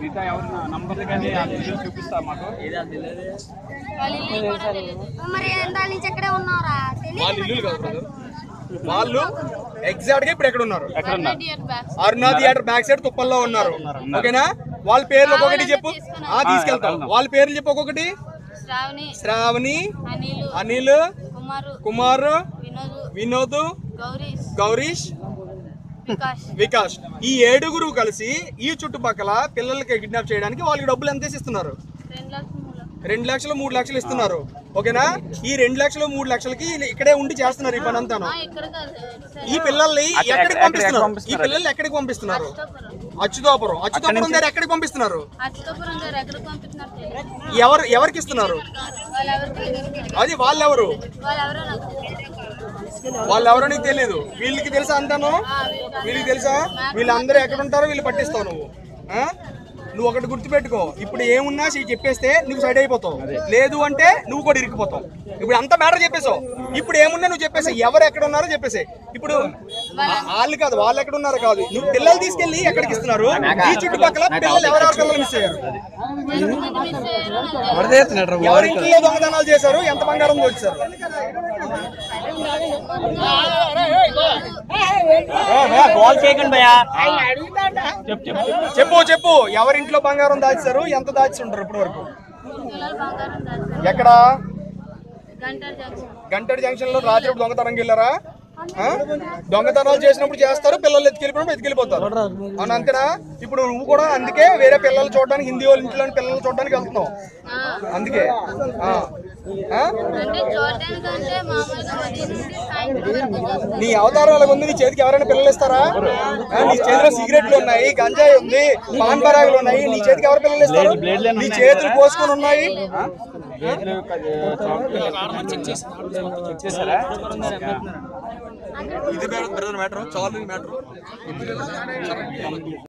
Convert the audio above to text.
మిగతా ఎవరు నంబర్ కానీ చూపిస్తా మాకు. వాళ్ళ ఇల్లు కాదు బ్రదర్, వాళ్ళు ఎగ్జాక్ట్ గా ఇప్పుడు ఎక్కడ ఉన్నారు? అరుణా థియేటర్ బ్యాక్ సైడ్ తుప్పల్లో ఉన్నారు. ఓకేనా? వాళ్ళ పేర్లు ఒక్కొక్కటి చెప్పు. తీసుకెళ్తాం. వాళ్ళ పేర్లు చెప్పు ఒక్కొక్కటి. శ్రావణి, అనిల్, కుమార్, వినోద్, గౌరీష్, వికాస్. ఈ 7 కలిసి ఈ చుట్టుపక్కల పిల్లలకి కిడ్నాప్ చేయడానికి వాళ్ళకి డబ్బులు ఎంత ఇస్తున్నారు? 2 లక్షలు 3 లక్షలు ఇస్తున్నారు. ఓకేనా? ఈ 2 లక్షలు 3 లక్షలకి ఇక్కడే ఉండి చేస్తున్నారు ఈ పని అంతాను. ఈ పిల్లల్ని ఎక్కడికి పంపిస్తున్నారు? ఈ పిల్లల్ని ఎక్కడికి పంపిస్తున్నారు? అచ్యుతాపురం దగ్గర ఎక్కడికి పంపిస్తున్నారు? ఎవరికి ఇస్తున్నారు? అది వాళ్ళెవరు నీకు తెలియదు. వీళ్ళకి తెలుసా అంతాను? వీళ్ళకి తెలుసా? వీళ్ళందరూ ఎక్కడ ఉంటారో వీళ్ళు పట్టిస్తావు నువ్వు. నువ్వు ఒకటి గుర్తుపెట్టుకో, ఇప్పుడు ఏమున్నా చెప్పేస్తే నువ్వు సైడ్ అయిపోతావు, లేదు అంటే నువ్వు కూడా ఇరికిపోతావు. ఇప్పుడు అంత మ్యాటర్ చెప్పేసావు. ఇప్పుడు ఏమున్నా నువ్వు చెప్పేసి ఎవరు ఎక్కడ ఉన్నారో చెప్పేసి. ఇప్పుడు వాళ్ళు కాదు, వాళ్ళు ఎక్కడ ఉన్నారో కాదు, నువ్వు పిల్లలు తీసుకెళ్లి ఎక్కడికి ఇస్తున్నారు? ఈ చుట్టుపక్కల పిల్లలు ఎవరెవరి పిల్లలు మిస్ అయ్యారు? ఎవరి ఇంట్లో దొంగతనాలు చేశారు? ఎంత బంగారం దోచారు? చెప్పు. ఎవరింట్లో బంగారం దాచారు? ఎంత దాచి ఉంటారు ఇప్పటి వరకు? ఎక్కడ? గంటడి జంక్షన్ లో రాత్రి దొంగతనంకి వెళ్ళారా? దొంగతనాలు చేసినప్పుడు చేస్తారు, పిల్లలు ఎత్తుకెళ్ళిపోతారు. అవును, అంతేనా? ఇప్పుడు నువ్వు కూడా అందుకే వేరే పిల్లలు చూడడానికి, హిందీ వాళ్ళ ఇంట్లో పిల్లలు చూడడానికి వెళ్తున్నావు. అందుకే నీ అవతారం అలాగ ఉంది. నీ చేతికి ఎవరైనా పిల్లలు ఇస్తారా? నీ చేతిలో సిగరెట్లు ఉన్నాయి, గంజాయి ఉంది, పాన్ పరాగులు ఉన్నాయి. నీ చేతికి ఎవరు పిల్లలు ఇస్తారు? నీ చేతులు కోసుకొని ఉన్నాయి. ఇది మ్యాటర్, చాలు మ్యాటర్.